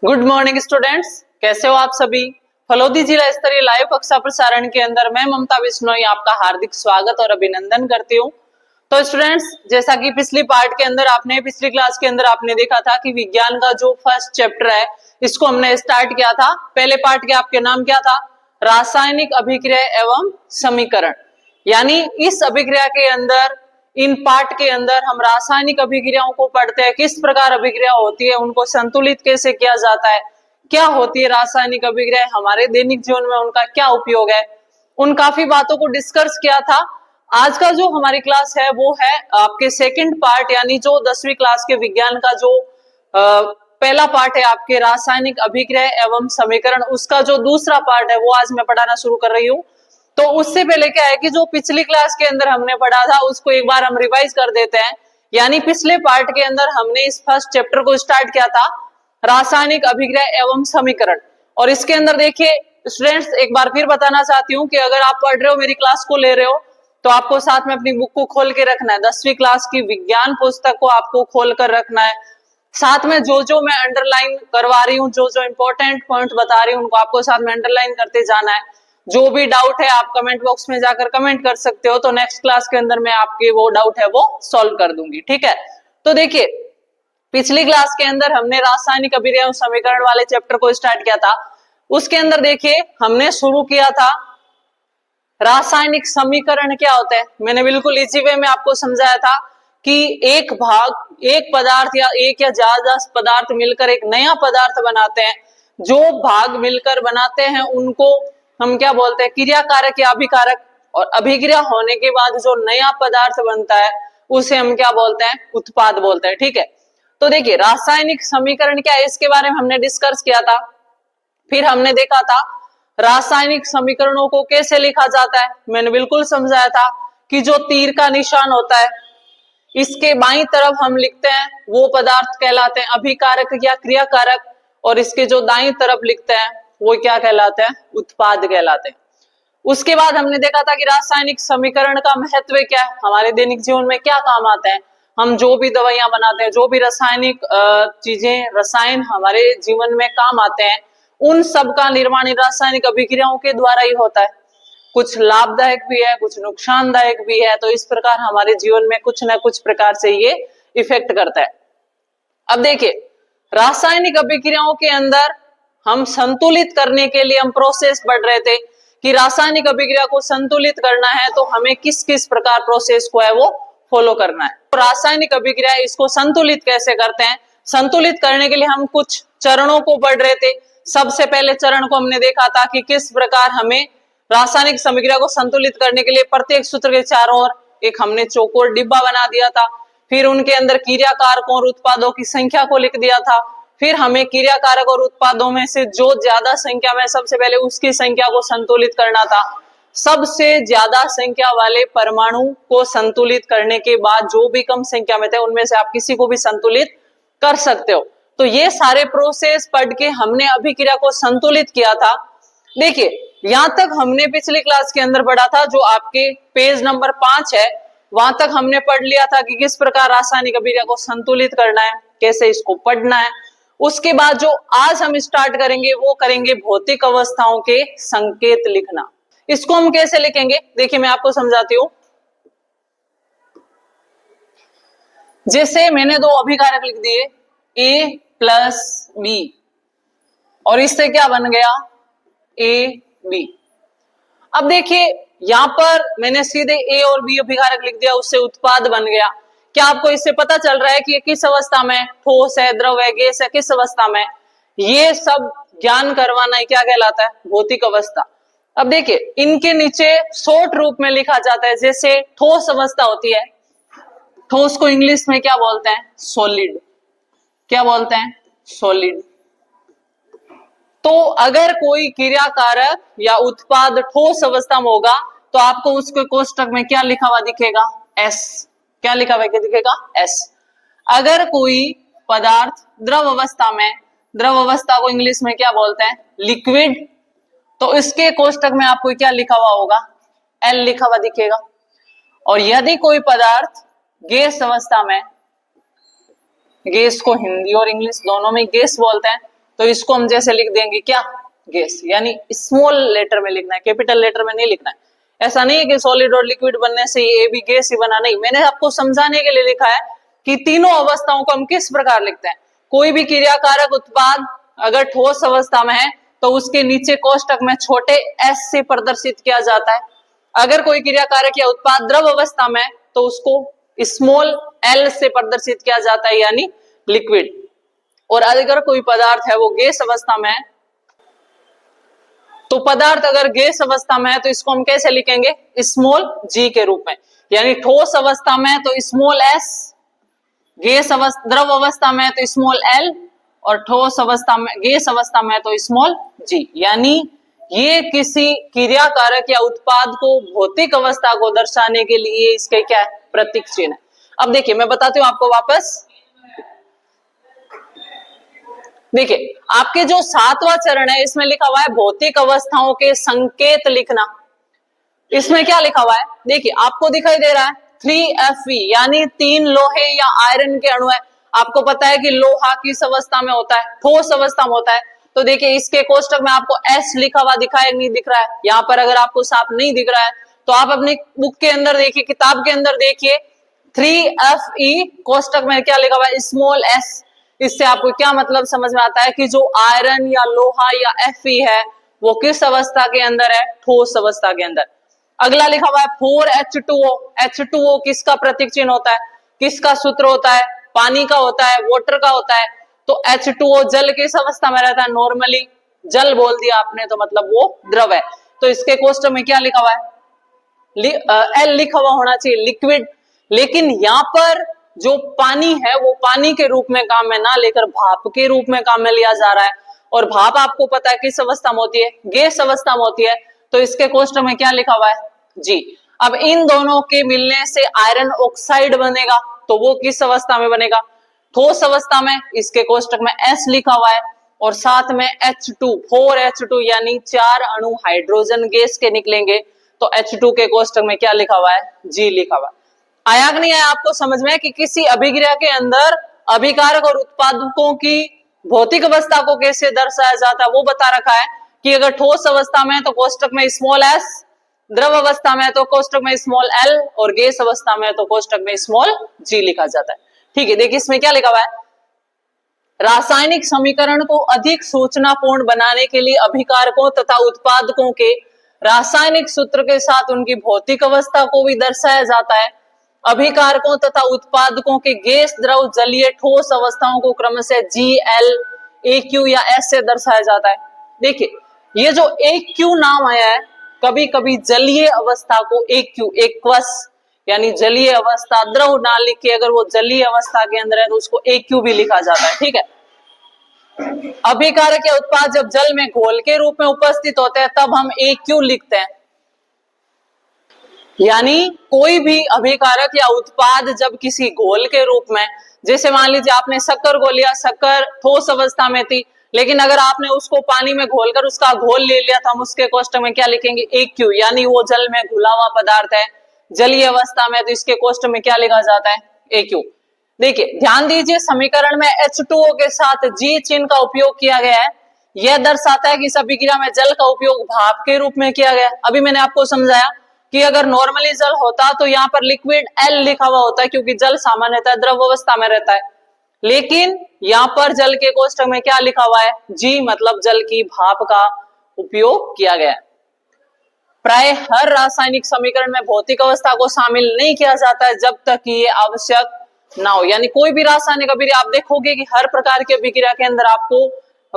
Good morning students, कैसे हो आप सभी। फलोदी जिला स्तरीय लाइव कक्षा प्रसारण के अंदर मैं ममता बिश्नोई आपका हार्दिक स्वागत और अभिनंदन करती हूँ। तो स्टूडेंट्स, जैसा कि पिछली पार्ट के अंदर पिछली क्लास के अंदर आपने देखा था कि विज्ञान का जो फर्स्ट चैप्टर है इसको हमने स्टार्ट किया था। पहले पार्ट के आपके नाम क्या था? रासायनिक अभिक्रिया एवं समीकरण। यानी इस अभिक्रिया के अंदर, इन पार्ट के अंदर हम रासायनिक अभिक्रियाओं को पढ़ते हैं, किस प्रकार अभिक्रिया होती है, उनको संतुलित कैसे किया जाता है, क्या होती है रासायनिक अभिक्रिया, हमारे दैनिक जीवन में उनका क्या उपयोग है, उन काफी बातों को डिस्कस किया था। आज का जो हमारी क्लास है वो है आपके सेकंड पार्ट, यानी जो 10वीं क्लास के विज्ञान का जो पहला पार्ट है आपके रासायनिक अभिक्रिया एवं समीकरण, उसका जो दूसरा पार्ट है वो आज मैं पढ़ाना शुरू कर रही हूँ। तो उससे पहले क्या है कि जो पिछली क्लास के अंदर हमने पढ़ा था उसको एक बार हम रिवाइज कर देते हैं। यानी पिछले पार्ट के अंदर हमने इस फर्स्ट चैप्टर को स्टार्ट किया था, रासायनिक अभिक्रिया एवं समीकरण। और इसके अंदर देखिए स्टूडेंट्स, एक बार फिर बताना चाहती हूँ कि अगर आप पढ़ रहे हो, मेरी क्लास को ले रहे हो, तो आपको साथ में अपनी बुक को खोल के रखना है। 10वीं क्लास की विज्ञान पुस्तक को आपको खोल कर रखना है। साथ में जो जो मैं अंडरलाइन करवा रही हूँ, जो जो इंपॉर्टेंट पॉइंट बता रही हूँ, उनको आपको साथ में अंडरलाइन करते जाना है। जो भी डाउट है आप कमेंट बॉक्स में जाकर कमेंट कर सकते हो, तो नेक्स्ट क्लास के अंदर मैं आपके वो डाउट है वो सॉल्व कर दूंगी, ठीक है। तो देखिए पिछली क्लास के अंदर हमने रासायनिक अभिक्रिया समीकरण वाले चैप्टर को स्टार्ट किया था। उसके अंदर देखिए हमने शुरू किया था रासायनिक समीकरण क्या होता है। मैंने बिल्कुल इजी वे में आपको समझाया था कि एक पदार्थ या एक या ज्यादा पदार्थ मिलकर एक नया पदार्थ बनाते हैं। जो भाग मिलकर बनाते हैं उनको हम क्या बोलते हैं? क्रिया कारक या अभिकारक। और अभिक्रिया होने के बाद जो नया पदार्थ बनता है उसे हम क्या बोलते हैं? उत्पाद बोलते हैं, ठीक है। तो देखिए रासायनिक समीकरण क्या है, इसके बारे में हमने डिस्कस किया था। फिर हमने देखा था रासायनिक समीकरणों को कैसे लिखा जाता है। मैंने बिल्कुल समझाया था कि जो तीर का निशान होता है इसके बाईं तरफ हम लिखते हैं वो पदार्थ कहलाते हैं अभिकारक या क्रियाकारक, और इसके जो दाईं तरफ लिखते हैं वो क्या कहलाते हैं? उत्पाद कहलाते हैं। उसके बाद हमने देखा था कि रासायनिक समीकरण का महत्व क्या है, हमारे दैनिक जीवन में क्या काम आता है। हम जो भी दवाइयां बनाते हैं, जो भी रासायनिक चीजें, रसायन हमारे जीवन में काम आते हैं, उन सब का निर्माण रासायनिक अभिक्रियाओं के द्वारा ही होता है। कुछ लाभदायक भी है, कुछ नुकसानदायक भी है। तो इस प्रकार हमारे जीवन में कुछ ना कुछ प्रकार से ये इफेक्ट करता है। अब देखिए रासायनिक अभिक्रियाओं के अंदर हम संतुलित करने के लिए हम प्रोसेस पढ़ रहे थे कि रासायनिक अभिक्रिया को संतुलित करना है तो हमें किस किस प्रकार प्रोसेस को है वो फॉलो करना है। तो रासायनिक अभिक्रिया इसको संतुलित कैसे करते हैं, संतुलित करने के लिए हम कुछ चरणों को पढ़ रहे थे। सबसे पहले चरण को हमने देखा था कि किस प्रकार हमें रासायनिक समीकरण को संतुलित करने के लिए प्रत्येक सूत्र के चारों ओर एक हमने चौकोर डिब्बा बना दिया था। फिर उनके अंदर क्रिया कारकों और उत्पादों की संख्या को लिख दिया था। फिर हमें क्रिया कारक और उत्पादों में से जो ज्यादा संख्या में, सबसे पहले उसकी संख्या को संतुलित करना था। सबसे ज्यादा संख्या वाले परमाणु को संतुलित करने के बाद जो भी कम संख्या में थे उनमें से आप किसी को भी संतुलित कर सकते हो। तो ये सारे प्रोसेस पढ़ के हमने अभिक्रिया को संतुलित किया था। देखिए यहां तक हमने पिछली क्लास के अंदर पढ़ा था, जो आपके पेज नंबर 5 है, वहां तक हमने पढ़ लिया था कि किस प्रकार रासायनिक अभिक्रिया को संतुलित करना है, कैसे इसको पढ़ना है। उसके बाद जो आज हम स्टार्ट करेंगे वो करेंगे भौतिक अवस्थाओं के संकेत लिखना। इसको हम कैसे लिखेंगे, देखिए मैं आपको समझाती हूं। जैसे मैंने दो अभिकारक लिख दिए A प्लस बी, और इससे क्या बन गया? A B. अब देखिए यहां पर मैंने सीधे ए और बी अभिकारक लिख दिया, उससे उत्पाद बन गया। क्या आपको इससे पता चल रहा है कि ये किस अवस्था में? ठोस है, द्रव है, गैस है, किस अवस्था में? ये सब ज्ञान करवाना क्या कहलाता है? भौतिक अवस्था। अब देखिए इनके नीचे शॉर्ट रूप में लिखा जाता है। जैसे ठोस अवस्था होती है, ठोस को इंग्लिश में क्या बोलते हैं? सॉलिड। क्या बोलते हैं? सॉलिड। तो अगर कोई क्रिया कारक या उत्पाद ठोस अवस्था में होगा तो आपको उसके कोष्टक में क्या लिखा हुआ दिखेगा? एस। क्या लिखा हुआ दिखेगा? एस। अगर कोई पदार्थ द्रव अवस्था में, द्रव अवस्था को इंग्लिश में क्या बोलते हैं? लिक्विड, तो इसके कोष्टक में आपको क्या लिखा हुआ होगा? एल लिखा हुआ दिखेगा। और यदि कोई पदार्थ गैस अवस्था में, गैस को हिंदी और इंग्लिश दोनों में गैस बोलते हैं, तो इसको हम जैसे लिख देंगे क्या, गैस, यानी स्मॉल लेटर में लिखना है, कैपिटल लेटर में नहीं लिखना है। ऐसा नहीं है कि सॉलिड और लिक्विड बनने से ये भी गैस ही बना, नहीं, मैंने आपको समझाने के लिए लिखा है कि तीनों अवस्थाओं को हम किस प्रकार लिखते हैं। कोई भी क्रियाकारक उत्पाद अगर ठोस अवस्था में है तो उसके नीचे कोष्टक में छोटे एस से प्रदर्शित किया जाता है। अगर कोई क्रियाकारक या उत्पाद द्रव अवस्था में है तो उसको स्मॉल एल से प्रदर्शित किया जाता है, यानी लिक्विड। और अगर कोई पदार्थ है वो गैस अवस्था में है, तो पदार्थ अगर गैस अवस्था में है तो इसको हम कैसे लिखेंगे, स्मॉल जी के रूप में। यानी ठोस अवस्था में है तो स्मॉल एस, गैस अवस्था द्रव अवस्था में है तो स्मॉल एल, और ठोस अवस्था में गैस अवस्था में है तो स्मॉल जी। यानी ये किसी क्रियाकारक या उत्पाद को भौतिक अवस्था को दर्शाने के लिए इसके क्या है, प्रतीक चिन्ह है। अब देखिए मैं बताती हूँ आपको वापस। देखिए आपके जो 7वां चरण है इसमें लिखा हुआ है भौतिक अवस्थाओं के संकेत लिखना। इसमें क्या लिखा हुआ है, देखिए आपको दिखाई दे रहा है 3Fe, यानी 3 लोहे या आयरन के अणु है। आपको पता है कि लोहा किस अवस्था में होता है, ठोस अवस्था में होता है। तो देखिए इसके कोष्टक में आपको एस लिखा हुआ दिखाई नहीं दिख रहा है। यहाँ पर अगर आपको साफ नहीं दिख रहा है तो आप अपनी बुक के अंदर देखिए, किताब के अंदर देखिए 3Fe, कोष्टक में क्या लिखा हुआ है, स्मॉल एस। इससे आपको क्या मतलब समझ में आता है कि जो आयरन या लोहा या Fe है वो किस अवस्था के अंदर है, ठोस अवस्था के अंदर। अगला लिखा हुआ है 4H2O। H2O किसका प्रतीक चिन्ह होता है, किसका सूत्र होता है, पानी का होता है, वाटर का होता है। तो H2O जल किस अवस्था में रहता है, नॉर्मली जल बोल दिया आपने तो मतलब वो द्रव है। तो इसके कोष्टक में क्या लिखा हुआ है, एल लिखा हुआ होना चाहिए, लिक्विड। लेकिन यहाँ पर जो पानी है वो पानी के रूप में काम में ना लेकर भाप के रूप में काम में लिया जा रहा है। और भाप आपको पता है किस अवस्था में होती है, गैस अवस्था में होती है। तो इसके कोष्टक में क्या लिखा हुआ है, जी। अब इन दोनों के मिलने से आयरन ऑक्साइड बनेगा, तो वो किस अवस्था में बनेगा, ठोस अवस्था में। इसके कोष्टक में एस लिखा हुआ है और साथ में H2, 4H2, यानी 4 अणु हाइड्रोजन गैस के निकलेंगे। तो H2 के कोष्टक में क्या लिखा हुआ है, जी लिखा हुआ है। आया कि नहीं आया आपको समझ में कि किसी अभिक्रिया के अंदर अभिकारक और उत्पादकों की भौतिक अवस्था को कैसे दर्शाया जाता है वो बता रखा है कि अगर ठोस अवस्था में तो कोष्टक में स्मॉल एस, द्रव अवस्था में तो कोष्टक में स्मॉल एल, और गैस अवस्था में तो कोष्टक में स्मॉल जी लिखा जाता है। ठीक है, देखिए इसमें क्या लिखा हुआ है, रासायनिक समीकरण को अधिक सूचनापूर्ण बनाने के लिए अभिकारकों तथा उत्पादकों के रासायनिक सूत्र के साथ उनकी भौतिक अवस्था को भी दर्शाया जाता है। अभिकारकों तथा उत्पादकों के गैस, द्रव, जलीय, ठोस अवस्थाओं को क्रमशः जी, एल, AQ या एस से दर्शाया जाता है। देखिए ये जो AQ नाम आया है, कभी कभी जलीय अवस्था को AQ, एक्वस, यानी जलीय अवस्था, द्रव ना लिख के अगर वो जलीय अवस्था के अंदर है तो उसको AQ भी लिखा जाता है। ठीक है, अभिकारक या उत्पाद जब जल में घोल के रूप में उपस्थित होते हैं तब हम AQ लिखते हैं। यानी कोई भी अभिकारक या उत्पाद जब किसी घोल के रूप में, जैसे मान लीजिए आपने शक्कर को लिया, शक्कर ठोस अवस्था में थी, लेकिन अगर आपने उसको पानी में घोलकर उसका घोल ले लिया तो हम उसके कोष्टक में क्या लिखेंगे, AQ, यानी वो जल में घुला हुआ पदार्थ है, जलीय अवस्था में, तो इसके कोष्टक में क्या लिखा जाता है, AQ। देखिए ध्यान दीजिए समीकरण में H2O के साथ G चिन्ह का उपयोग किया गया है। यह दर्शाता है कि इस अभिक्रिया में जल का उपयोग भाप के रूप में किया गया है। अभी मैंने आपको समझाया कि अगर नॉर्मली जल होता तो यहाँ पर लिक्विड L लिखा हुआ होता है, क्योंकि जल सामान्यतः द्रव अवस्था में रहता है। लेकिन यहाँ पर जल के कोष्टक में क्या लिखा हुआ है, G, मतलब जल की भाप का उपयोग किया गया है। प्राय हर रासायनिक समीकरण में भौतिक अवस्था को शामिल नहीं किया जाता है जब तक कि ये आवश्यक ना हो। यानी कोई भी रासायनिक अभिक्रिया आप देखोगे कि हर प्रकार की अभिक्रिया के अंदर आपको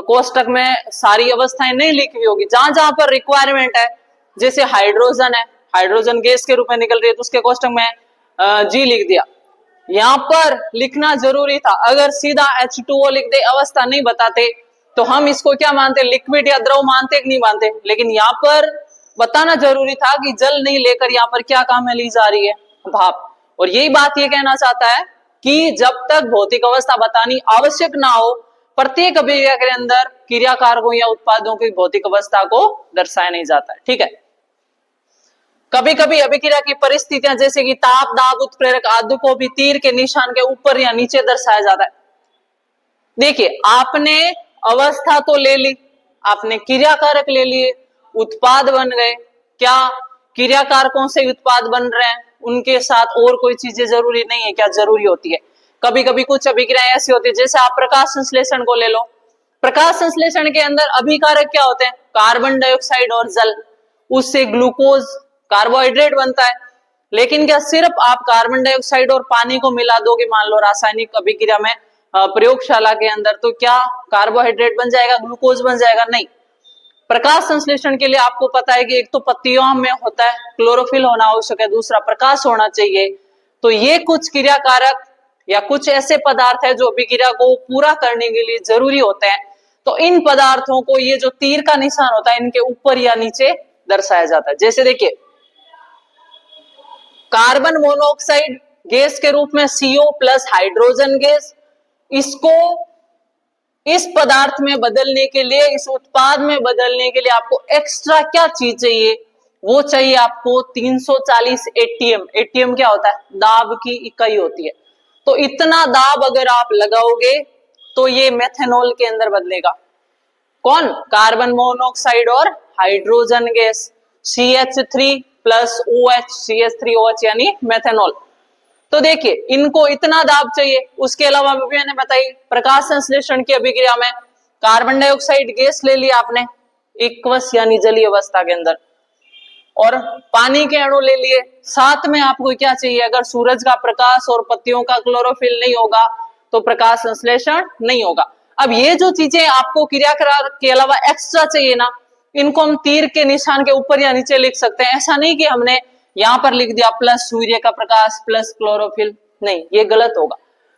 कोष्टक में सारी अवस्थाएं नहीं लिखी हुई होगी। जहां जहां पर रिक्वायरमेंट है, जैसे हाइड्रोजन है, हाइड्रोजन गैस के रूप में निकल रही है तो उसके कोष्टक में G लिख दिया। यहाँ पर लिखना जरूरी था, अगर सीधा H2O लिख दे, अवस्था नहीं बताते, तो हम इसको क्या मानते, लिक्विड या द्रव मानते कि नहीं मानते। लेकिन यहाँ पर बताना जरूरी था कि जल नहीं लेकर यहाँ पर क्या काम में ली जा रही है, भाप। और यही बात ये कहना चाहता है कि जब तक भौतिक अवस्था बतानी आवश्यक ना हो, प्रत्येक अभिक्रिया के अंदर क्रियाकारकों या उत्पादों की भौतिक अवस्था को दर्शाया नहीं जाता है। ठीक है, कभी कभी अभिक्रिया की परिस्थितियां जैसे कि ताप, दाब, उत्प्रेरक आदि को भी तीर के निशान के ऊपर या नीचे दर्शाया जाता है। देखिए आपने अवस्था तो ले ली आपने, क्रिया कारक ले लिए, उत्पाद बन गए। क्या क्रिया कारकों से उत्पाद बन रहे हैं, उनके साथ और कोई चीजें जरूरी नहीं है क्या? जरूरी होती है। कभी कभी कुछ अभिक्रियाएं ऐसी होती है, जैसे आप प्रकाश संश्लेषण को ले लो। प्रकाश संश्लेषण के अंदर अभिकारक क्या होते हैं? कार्बन डाइऑक्साइड और जल, उससे ग्लूकोज कार्बोहाइड्रेट बनता है। लेकिन क्या सिर्फ आप कार्बन डाइऑक्साइड और पानी को मिला दोगे मान लो रासायनिक अभिक्रिया में प्रयोगशाला के अंदर, तो क्या कार्बोहाइड्रेट बन जाएगा, ग्लूकोज बन जाएगा? नहीं। प्रकाश संश्लेषण के लिए आपको पता है कि एक तो पत्तियों में होता है, क्लोरोफिल होना आवश्यक है, दूसरा प्रकाश होना चाहिए। तो ये कुछ क्रिया कारक या कुछ ऐसे पदार्थ है जो अभिक्रिया को पूरा करने के लिए जरूरी होते हैं। तो इन पदार्थों को ये जो तीर का निशान होता है इनके ऊपर या नीचे दर्शाया जाता है। जैसे देखिए कार्बन मोनोऑक्साइड गैस के रूप में CO प्लस हाइड्रोजन गैस, इसको इस पदार्थ में बदलने के लिए, इस उत्पाद में बदलने के लिए आपको एक्स्ट्रा क्या चीज चाहिए? वो चाहिए आपको 340 ATM। ATM क्या होता है? दाब की इकाई होती है। तो इतना दाब अगर आप लगाओगे तो ये मेथेनॉल के अंदर बदलेगा। कौन? कार्बन मोनोऑक्साइड और hydrogen gas CH3 plus OH, CH3OH यानी मेथेनॉल। तो देखिए इनको इतना दाब चाहिए। उसके अलावा भी मैंने बताई प्रकाश संश्लेषण की अभिक्रिया में कार्बन डाइऑक्साइड गैस ले लिया आपने एक्वस यानी जलीय अवस्था के अंदर, और पानी के अणु ले लिए। साथ में आपको क्या चाहिए? अगर सूरज का प्रकाश और पत्तियों का क्लोरोफिल नहीं होगा तो प्रकाश संश्लेषण नहीं होगा। अब ये जो चीजें आपको क्रिया के अलावा एक्स्ट्रा चाहिए ना, इनको हम तीर के निशान के ऊपर या नीचे लिख सकते हैं। ऐसा नहीं कि हमने यहां पर लिख दिया प्लस सूर्य का प्रकाश प्लस क्लोरोफिल, नहीं, ये गलत होगा।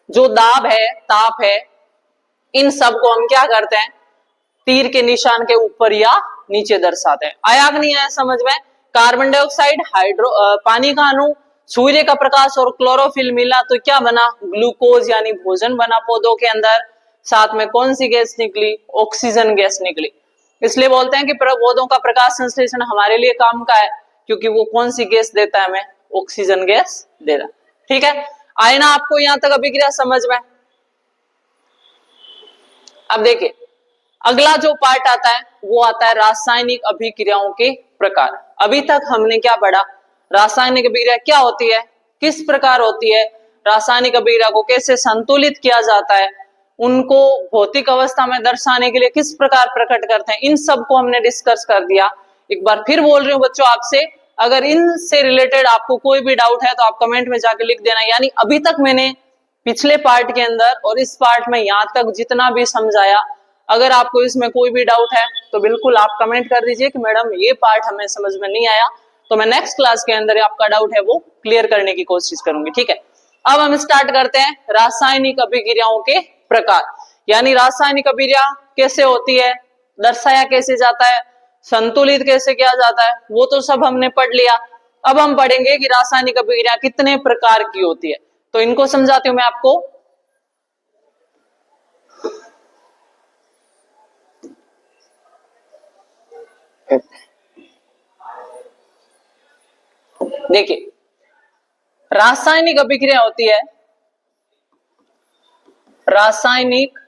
जो दाब है, ताप है, इन सब को हम क्या करते हैं? तीर के निशान के ऊपर या नीचे दर्शाते हैं। आया कि नहीं आया समझ में? कार्बन डाइऑक्साइड, पानी का अणु, सूर्य का प्रकाश और क्लोरोफिल मिला तो क्या बना? ग्लूकोज यानी भोजन बना पौधों के अंदर। साथ में कौन सी गैस निकली? ऑक्सीजन गैस निकली। इसलिए बोलते हैं कि पौधों का प्रकाश संश्लेषण हमारे लिए काम का है, क्योंकि वो कौन सी गैस देता है हमें? ऑक्सीजन गैस दे रहा। ठीक है, आए ना आपको यहां तक अभिक्रिया समझ में? अब देखिए अगला जो पार्ट आता है वो आता है रासायनिक अभिक्रियाओं के प्रकार। अभी तक हमने क्या पढ़ा? रासायनिक अभिक्रिया क्या होती है, किस प्रकार होती है, रासायनिक अभिक्रिया को कैसे संतुलित किया जाता है, उनको भौतिक अवस्था में दर्शाने के लिए किस प्रकार प्रकट करते हैं, इन सब को हमने डिस्कस कर दिया। एक बार फिर बोल रही हूँ बच्चों आपसे, अगर इनसे रिलेटेड आपको कोई भी डाउट है तो आप कमेंट में जाके लिख देना। यानी अभी तक मैंने पिछले पार्ट के अंदर और इस पार्ट में यहां तक जितना भी समझाया, अगर आपको इसमें कोई भी डाउट है तो बिल्कुल आप कमेंट कर दीजिए कि मैडम ये पार्ट हमें समझ में नहीं आया, तो मैं नेक्स्ट क्लास के अंदर आपका डाउट है वो क्लियर करने की कोशिश करूंगी। ठीक है, अब हम स्टार्ट करते हैं रासायनिक अभिक्रियाओं के प्रकार। यानी रासायनिक अभिक्रिया कैसे होती है, दर्शाया कैसे जाता है, संतुलित कैसे किया जाता है, वो तो सब हमने पढ़ लिया। अब हम पढ़ेंगे कि रासायनिक अभिक्रिया कितने प्रकार की होती है। तो इनको समझाती हूं मैं आपको। देखिए रासायनिक अभिक्रिया होती है रासायनिक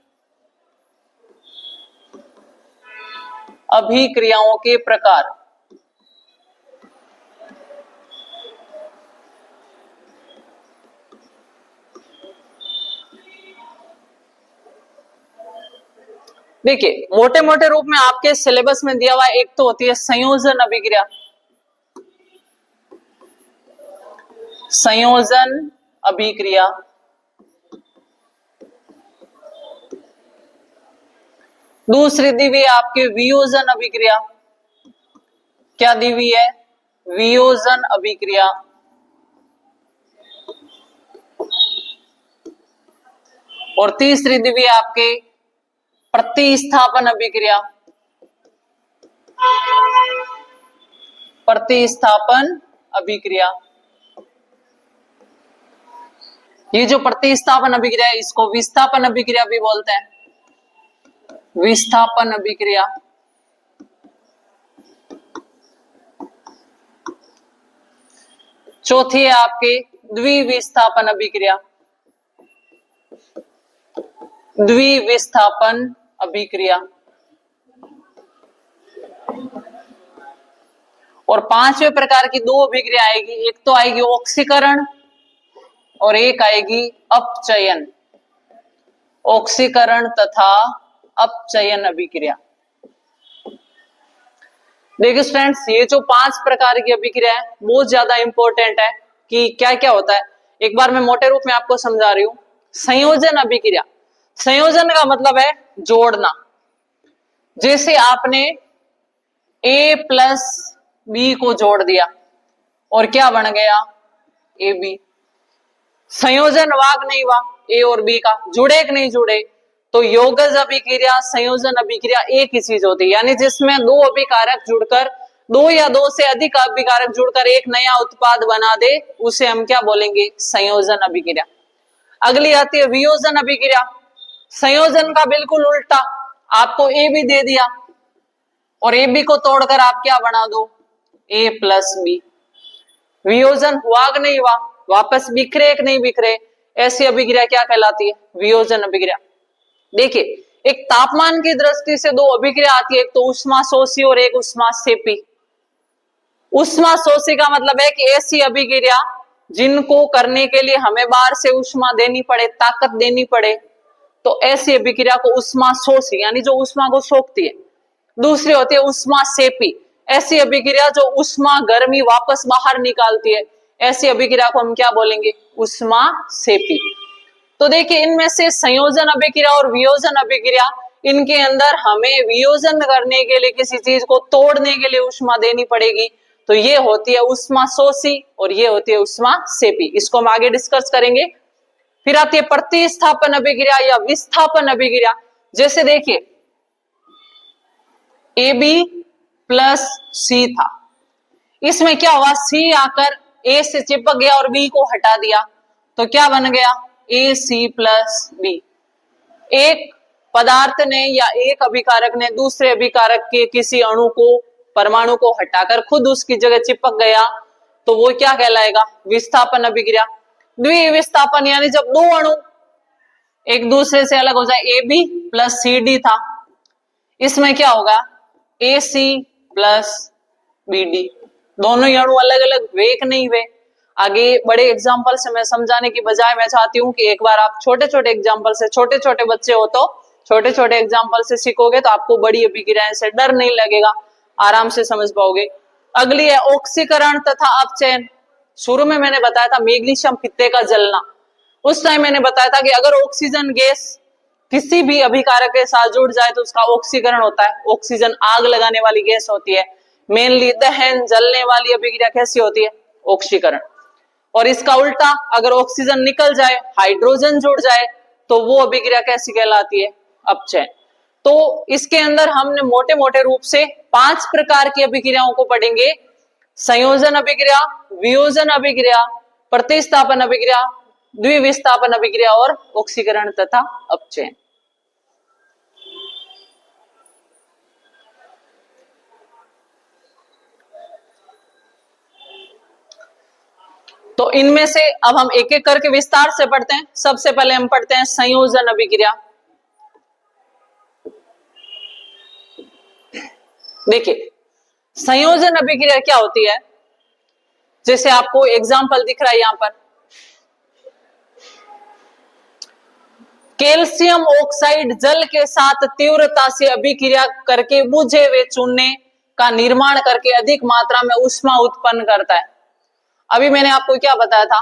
अभिक्रियाओं के प्रकार। देखिए मोटे मोटे रूप में आपके सिलेबस में दिया हुआ एक तो होती है संयोजन अभिक्रिया, संयोजन अभिक्रिया, दूसरी दी हुई है आपके वियोजन अभिक्रिया। क्या दी हुई है? वियोजन अभिक्रिया। और तीसरी दी हुई है आपके प्रतिस्थापन अभिक्रिया, प्रतिस्थापन अभिक्रिया। ये जो प्रतिस्थापन अभिक्रिया है इसको विस्थापन अभिक्रिया भी बोलते हैं, विस्थापन अभिक्रिया। चौथी है आपके द्विविस्थापन अभिक्रिया, द्विविस्थापन अभिक्रिया। और पांचवें प्रकार की दो अभिक्रिया आएगी, एक तो आएगी ऑक्सीकरण और एक आएगी अपचयन। ऑक्सीकरण तथा अपचयन अभिक्रिया। देखिए स्टूडेंट्स, ये जो पांच प्रकार की अभिक्रिया है बहुत ज्यादा इंपॉर्टेंट है कि क्या क्या होता है। एक बार मैं मोटे रूप में आपको समझा रही हूं। संयोजन अभिक्रिया, संयोजन का मतलब है जोड़ना। जैसे आपने A प्लस बी को जोड़ दिया और क्या बन गया, ए बी। संयोजन वाग नहीं हुआ ए और बी का, जुड़े कि नहीं जुड़े, तो योगज अभिक्रिया संयोजन अभिक्रिया एक ही चीज होती है। यानी जिसमें दो अभिकारक जुड़कर, दो या दो से अधिक अभिकारक जुड़कर एक नया उत्पाद बना दे, उसे हम क्या बोलेंगे, संयोजन अभिक्रिया। अगली आती है वियोजन अभिक्रिया। संयोजन का बिल्कुल उल्टा, आपको ए भी दे दिया और ए बी को तोड़कर आप क्या बना दो, ए प्लस बी। वियोजन हुआ कि नहीं हुआ, वापस बिखरे कि नहीं बिखरे, ऐसी अभिक्रिया क्या कहलाती है, वियोजन अभिक्रिया। देखिए एक तापमान की दृष्टि से दो अभिक्रिया आती है, एक तो ऊष्मा शोषी और एक ऊष्मा सेपी। ऊष्मा शोषी का मतलब है कि ऐसी अभिक्रिया जिनको करने के लिए हमें बाहर से ऊष्मा देनी पड़े, ताकत देनी पड़े, तो ऐसी अभिक्रिया को ऊष्मा शोषी यानी जो ऊष्मा को सोखती है। दूसरी होती है ऊष्मा सेपी, ऐसी अभिक्रिया जो ऊष्मा गर्मी वापस बाहर निकालती है, ऐसी अभिक्रिया को हम क्या बोलेंगे, ऊष्मा सेपी। तो देखिए इनमें से संयोजन अभिक्रिया और वियोजन अभिक्रिया, इनके अंदर हमें वियोजन करने के लिए किसी चीज को तोड़ने के लिए ऊष्मा देनी पड़ेगी, तो ये होती है ऊष्मा शोषी और ये होती है ऊष्मा सेपी। इसको हम आगे डिस्कस करेंगे। फिर आती है प्रतिस्थापन अभिक्रिया या विस्थापन अभिक्रिया। जैसे देखिए ए बी प्लस सी था, इसमें क्या हुआ, सी आकर ए से चिपक गया और बी को हटा दिया, तो क्या बन गया, ए सी प्लस बी। एक पदार्थ ने या एक अभिकारक ने दूसरे अभिकारक के किसी अणु को, परमाणु को हटाकर खुद उसकी जगह चिपक गया, तो वो क्या कहलाएगा, विस्थापन अभिक्रिया। द्विविस्थापन यानी जब दो अणु एक दूसरे से अलग हो जाए, A B plus C D था, इसमें क्या होगा, A C plus B D. दोनों ही अणु अलग अलग वे कि नहीं वे। आगे बड़े एग्जाम्पल से मैं समझाने की बजाय मैं चाहती हूँ कि एक बार आप छोटे छोटे एग्जाम्पल से, छोटे छोटे बच्चे हो तो छोटे छोटे एग्जाम्पल से सीखोगे तो आपको बड़ी अभिक्रियाएं से डर नहीं लगेगा, आराम से समझ पाओगे। अगली है ऑक्सीकरण तथा अपचयन। शुरू में मैंने बताया था मैग्नीशियम फित्ते का जलना, उस टाइम मैंने बताया था कि अगर ऑक्सीजन गैस किसी भी अभिकारक के साथ जुड़ जाए तो उसका ऑक्सीकरण होता है। ऑक्सीजन आग लगाने वाली गैस होती है, मेनली दहन जलने वाली अभिक्रिया कैसी होती है, ऑक्सीकरण। और इसका उल्टा, अगर ऑक्सीजन निकल जाए, हाइड्रोजन जुड़ जाए, तो वो अभिक्रिया कैसी कहलाती है, अपचयन। तो इसके अंदर हमने मोटे मोटे रूप से 5 प्रकार की अभिक्रियाओं को पढ़ेंगे, संयोजन अभिक्रिया, वियोजन अभिक्रिया, प्रतिस्थापन अभिक्रिया, द्विविस्थापन अभिक्रिया और ऑक्सीकरण तथा अपचयन। तो इनमें से अब हम एक एक करके विस्तार से पढ़ते हैं। सबसे पहले हम पढ़ते हैं संयोजन अभिक्रिया। देखिए संयोजन अभिक्रिया क्या होती है, जैसे आपको एग्जांपल दिख रहा है यहां पर, कैल्शियम ऑक्साइड जल के साथ तीव्रता से अभिक्रिया करके बुझे हुए चूने का निर्माण करके अधिक मात्रा में ऊष्मा उत्पन्न करता है। अभी मैंने आपको क्या बताया था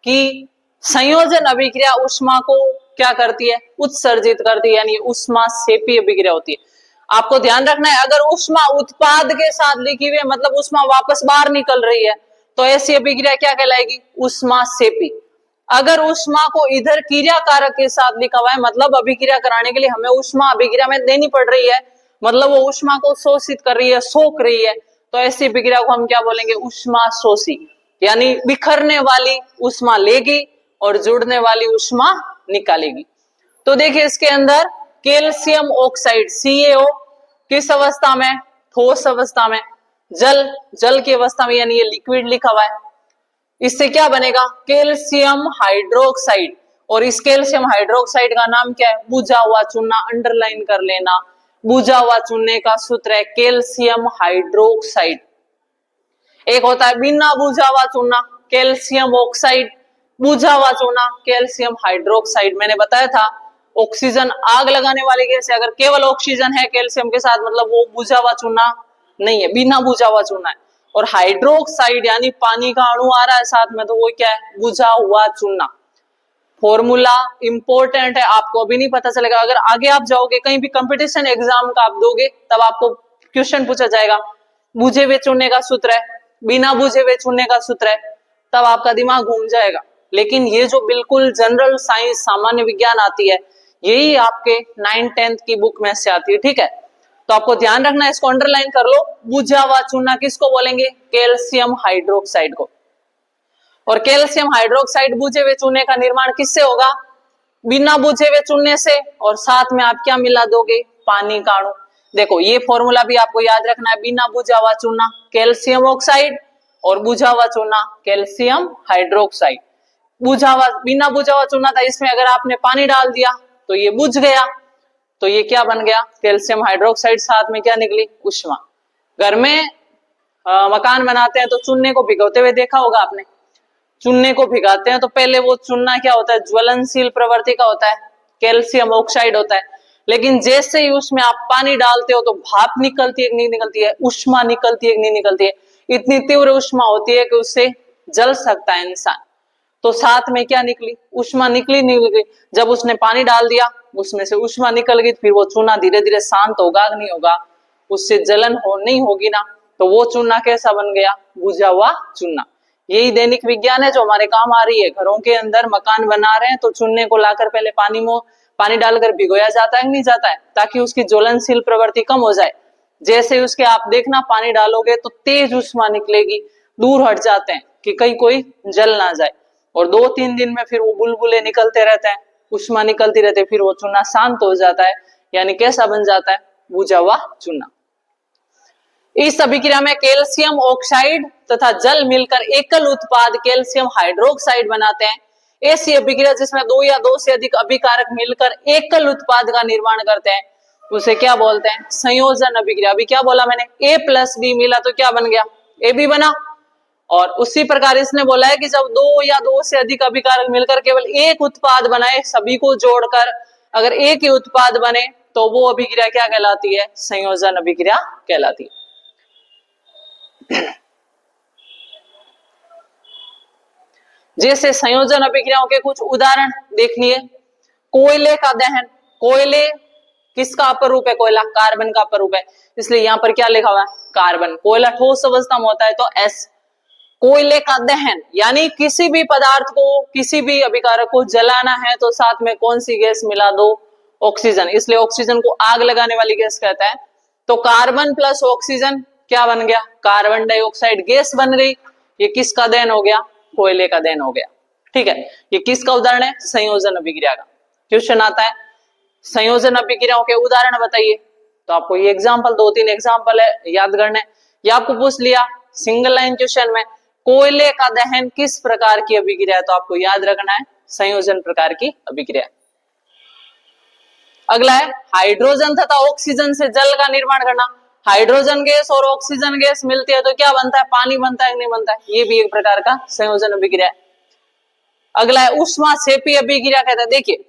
कि संयोजन अभिक्रिया ऊष्मा को क्या करती है, उत्सर्जित करती है, यानी ऊष्मा सेपी अभिक्रिया होती है। आपको ध्यान रखना है, अगर ऊष्मा उत्पाद के साथ लिखी हुई है मतलब ऊष्मा वापस बाहर निकल रही है, तो ऐसी अभिक्रिया क्या कहलाएगी, ऊष्मा सेपी। अगर ऊष्मा को इधर क्रिया कारक के साथ लिखा हुआ है, मतलब अभिक्रिया कराने के लिए हमें ऊष्मा अभिक्रिया में देनी पड़ रही है, मतलब वो ऊष्मा को शोषित कर रही है, सोख रही है, तो ऐसी अभिक्रिया को हम क्या बोलेंगे, ऊष्मा शोषी। यानी बिखरने वाली ऊष्मा लेगी और जुड़ने वाली ऊष्मा निकालेगी। तो देखिए इसके अंदर कैल्शियम ऑक्साइड CaO किस अवस्था में, ठोस अवस्था में, जल की अवस्था में, यानी ये लिक्विड लिखा हुआ है। इससे क्या बनेगा, कैल्शियम हाइड्रोक्साइड। और इस कैल्शियम हाइड्रोक्साइड का नाम क्या है? बुझा हुआ चूना, अंडरलाइन कर लेना। बुझा हुआ चूने का सूत्र है कैल्शियम हाइड्रोक्साइड। एक होता है बिना बुझा हुआ चूना, कैल्शियम ऑक्साइड। बुझा हुआ चूना, कैल्शियम हाइड्रोक्साइड। मैंने बताया था ऑक्सीजन आग लगाने वाली गैस है, अगर केवल ऑक्सीजन है कैल्शियम के साथ मतलब वो बुझा हुआ चूना नहीं है, बिना बुझा हुआ चूना है। और हाइड्रोक्साइड यानी पानी का अणु आ रहा है साथ में, तो वो क्या है? बुझा हुआ चूना। फॉर्मूला इंपॉर्टेंट है, आपको अभी नहीं पता चलेगा, अगर आगे आप जाओगे कहीं भी कंपटीशन एग्जाम का आप दोगे तब आपको क्वेश्चन पूछा जाएगा बुझे हुए चूने का सूत्र है, बिना बुझे हुए चूने का सूत्र है, तब आपका दिमाग घूम जाएगा। लेकिन ये जो बिल्कुल जनरल साइंस सामान्य विज्ञान आती है यही आपके 9th-10th की बुक में से आती है, ठीक है। तो आपको ध्यान रखना है, इसको अंडरलाइन कर लो। बुझा हुआ चूना किसको बोलेंगे? कैल्शियम हाइड्रोक्साइड को। और कैल्शियम हाइड्रोक्साइड बुझे हुए चूने का निर्माण किससे होगा? बिना बुझे हुए चूने से, और साथ में आप क्या मिला दोगे? पानी का अणु। देखो ये फॉर्मूला भी आपको याद रखना है, बिना बुझा हुआ चूना कैल्शियम ऑक्साइड और बुझा हुआ चूना कैल्शियम हाइड्रोक्साइड। बुझा हुआ, बिना बुझा हुआ चूना था, इसमें अगर आपने पानी डाल दिया तो ये बुझ गया, तो ये क्या बन गया? Calcium hydroxide. साथ में क्या निकली? उष्मा। घर में मकान बनाते हैं तो चूने को भिगोते हुए देखा होगा आपने। चूने को भिगाते हैं तो पहले वो चूना क्या होता है? ज्वलनशील प्रवृत्ति का होता है, कैल्शियम ऑक्साइड होता है। लेकिन जैसे ही उसमें आप पानी डालते हो तो भाप निकलती है कि नहीं निकलती है? उष्मा निकलती है कि नहीं निकलती है? इतनी तीव्र उष्मा होती है कि उससे जल सकता है इंसान। तो साथ में क्या निकली? उष्मा निकली नहीं निकली? जब उसने पानी डाल दिया उसमें से उष्मा निकल गई, फिर वो चूना धीरे धीरे शांत होगा कि नहीं होगा? उससे जलन हो नहीं होगी ना, तो वो चूना कैसा बन गया? बुझा हुआ चूना। यही दैनिक विज्ञान है जो हमारे काम आ रही है। घरों के अंदर मकान बना रहे हैं तो चूने को लाकर पहले पानी डालकर भिगोया जाता है कि नहीं जाता है, ताकि उसकी ज्वलनशील प्रवृत्ति कम हो जाए। जैसे उसके आप देखना पानी डालोगे तो तेज उष्मा निकलेगी, दूर हट जाते हैं कि कहीं कोई जल ना जाए, और 2-3 दिन में फिर वो बुलबुले निकलते रहते हैं, उष्मा निकलती रहती है, फिर वो चूना शांत हो जाता है, यानी कैसा बन जाता है? बुझा हुआ चूना। इस अभिक्रिया में कैल्शियम ऑक्साइड तथा जल मिलकर एकल उत्पाद कैल्शियम हाइड्रोक्साइड बनाते हैं। ऐसी अभिक्रिया जिसमें 2 या 2 से अधिक अभिकारक मिलकर एकल उत्पाद का निर्माण करते हैं उसे क्या बोलते हैं? संयोजन अभिक्रिया। अभी क्या बोला मैंने? A+B मिला तो क्या बन गया? AB बना। और उसी प्रकार इसने बोला है कि जब 2 या 2 से अधिक अभिकारक मिलकर केवल एक उत्पाद बनाए, सभी को जोड़कर अगर एक ही उत्पाद बने तो वो अभिक्रिया क्या कहलाती है? संयोजन अभिक्रिया कहलाती है। जैसे संयोजन अभिक्रियाओं के कुछ उदाहरण देखिए। कोयले का दहन। कोयले किसका अपर रूप है? कोयला कार्बन का अपर रूप है, इसलिए यहां पर क्या लिखा हुआ है? कार्बन। कोयला ठोस अवस्था में होता है तो S। कोयले का दहन यानी किसी भी पदार्थ को, किसी भी अभिकारक को जलाना है तो साथ में कौन सी गैस मिला दो? ऑक्सीजन। इसलिए ऑक्सीजन को आग लगाने वाली गैस कहता है। तो कार्बन प्लस ऑक्सीजन क्या बन गया? कार्बन डाइऑक्साइड गैस बन गई। ये किसका दहन हो गया? कोयले का दहन हो गया। ठीक है, ये किसका उदाहरण है? संयोजन अभिक्रिया का। क्वेश्चन आता है संयोजन अभिक्रियाओं के उदाहरण बताइए, तो आपको ये एग्जांपल 2-3 एग्जांपल है याद करने। ये आपको पूछ लिया सिंगल लाइन क्वेश्चन में, कोयले का दहन किस प्रकार की अभिक्रिया है? तो आपको याद रखना है संयोजन प्रकार की अभिक्रिया। अगला है हाइड्रोजन तथा ऑक्सीजन से जल का निर्माण करना। हाइड्रोजन गैस और ऑक्सीजन गैस मिलती है तो क्या बनता है? पानी बनता है कि नहीं बनता है? ये भी एक प्रकार का संयोजन अभिक्रिया है। अगला है ऊष्माक्षेपी अभिक्रिया कहता है। देखिए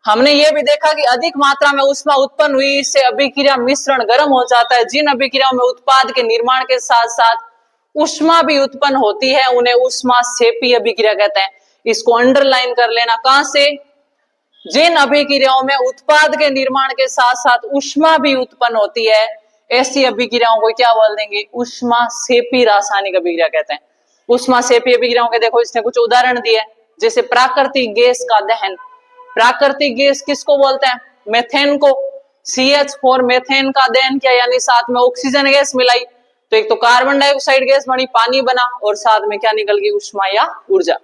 हमने ये भी देखा कि अधिक मात्रा में ऊष्मा उत्पन्न हुई, इससे अभिक्रिया मिश्रण गर्म हो जाता है। जिन अभिक्रियाओं में उत्पाद के निर्माण के साथ साथ ऊष्मा भी उत्पन्न होती है उन्हें ऊष्माक्षेपी अभिक्रिया कहते हैं। इसको अंडरलाइन कर लेना। कहां से? जिन अभिक्रियाओं में उत्पाद के निर्माण के साथ साथ ऊष्मा भी उत्पन्न होती है ऐसी अभिक्रियाओं को क्या बोल देंगे? ऊष्माक्षेपी रासायनिक अभिक्रिया कहते हैं। ऊष्माक्षेपी अभिक्रियाओं के देखो इसने कुछ उदाहरण दिए, जैसे प्राकृतिक गैस का दहन। प्राकृतिक गैस किसको बोलते हैं? मेथेन को। CH4 मेथेन का दहन किया यानी साथ में ऑक्सीजन गैस मिलाई, तो एक तो कार्बन डाइऑक्साइड गैस बनी, पानी बना, और साथ में क्या निकल गई? ऊष्मा या ऊर्जा।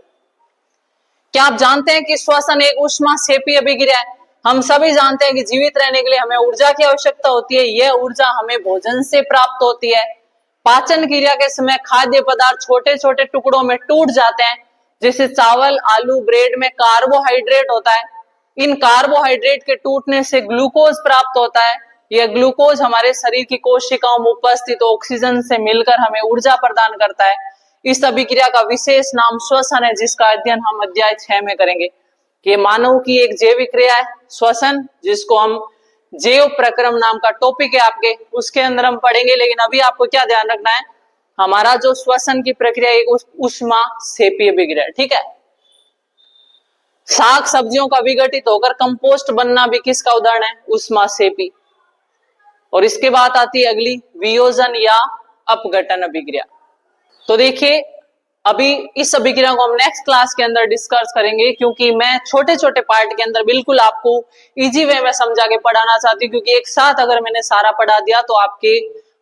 क्या आप जानते हैं कि श्वसन एक ऊष्माक्षेपी अभिक्रिया है? हम सभी जानते हैं कि जीवित रहने के लिए हमें ऊर्जा की आवश्यकता होती है। यह ऊर्जा हमें भोजन से प्राप्त होती है। पाचन क्रिया के समय खाद्य पदार्थ छोटे छोटे टुकड़ों में टूट जाते हैं, जैसे चावल, आलू, ब्रेड में कार्बोहाइड्रेट होता है। इन कार्बोहाइड्रेट के टूटने से ग्लूकोज प्राप्त होता है। यह ग्लूकोज हमारे शरीर की कोशिकाओं में उपस्थित ऑक्सीजन से मिलकर हमें ऊर्जा प्रदान करता है। इस अभिक्रिया का विशेष नाम श्वसन है, जिसका अध्ययन हम अध्याय 6 में करेंगे। ये मानव की एक जैविक क्रिया है श्वसन, जिसको हम जैव प्रक्रम नाम का टॉपिक है आपके, उसके अंदर हम पढ़ेंगे। लेकिन अभी आपको क्या ध्यान रखना है, हमारा जो श्वसन की प्रक्रिया है ऊष्मा सेपी अभिक्रिया, ठीक है। शाक सब्जियों का विघटित होकर कंपोस्ट बनना भी किसका उदाहरण है, ऊष्मा सेपी। और इसके बाद आती है अगली वियोजन या अपघटन अभिक्रिया। तो देखिए अभी इस अभिक्रिया को हम नेक्स्ट क्लास के अंदर डिस्कस करेंगे, क्योंकि मैं छोटे छोटे पार्ट के अंदर बिल्कुल आपको इजी वे में समझा के पढ़ाना चाहती हूँ। क्योंकि एक साथ अगर मैंने सारा पढ़ा दिया तो आपके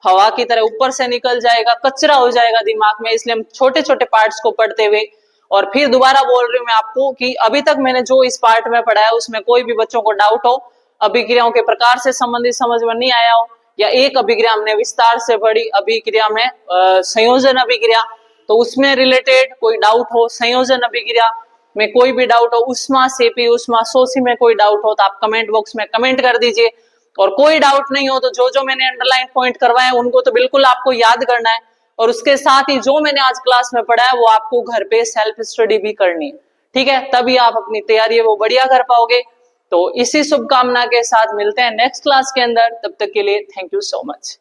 हवा की तरह ऊपर से निकल जाएगा, कचरा हो जाएगा दिमाग में। इसलिए हम छोटे छोटे पार्ट्स को पढ़ते हुए, और फिर दोबारा बोल रही हूँ मैं आपको कि अभी तक मैंने जो इस पार्ट में पढ़ा है उसमें कोई भी बच्चों को डाउट हो, अभिक्रियाओं के प्रकार से संबंधित समझ में नहीं आया हो, या एक अभिक्रिया हमने विस्तार से पढ़ी अभिक्रिया में संयोजन अभिक्रिया, तो उसमें रिलेटेड कोई डाउट हो, संयोजन अभिक्रिया में कोई भी डाउट हो, ऊष्मा सेपी, ऊष्मा शोषी में कोई डाउट हो तो आप कमेंट बॉक्स में कमेंट कर दीजिए। और कोई डाउट नहीं हो तो जो जो मैंने अंडरलाइन पॉइंट करवाए उनको तो बिल्कुल आपको याद करना है, और उसके साथ ही जो मैंने आज क्लास में पढ़ा है वो आपको घर पे सेल्फ स्टडी भी करनी है, ठीक है। तभी आप अपनी तैयारी है वो बढ़िया कर पाओगे। तो इसी शुभकामना के साथ मिलते हैं नेक्स्ट क्लास के अंदर। तब तक के लिए थैंक यू सो मच।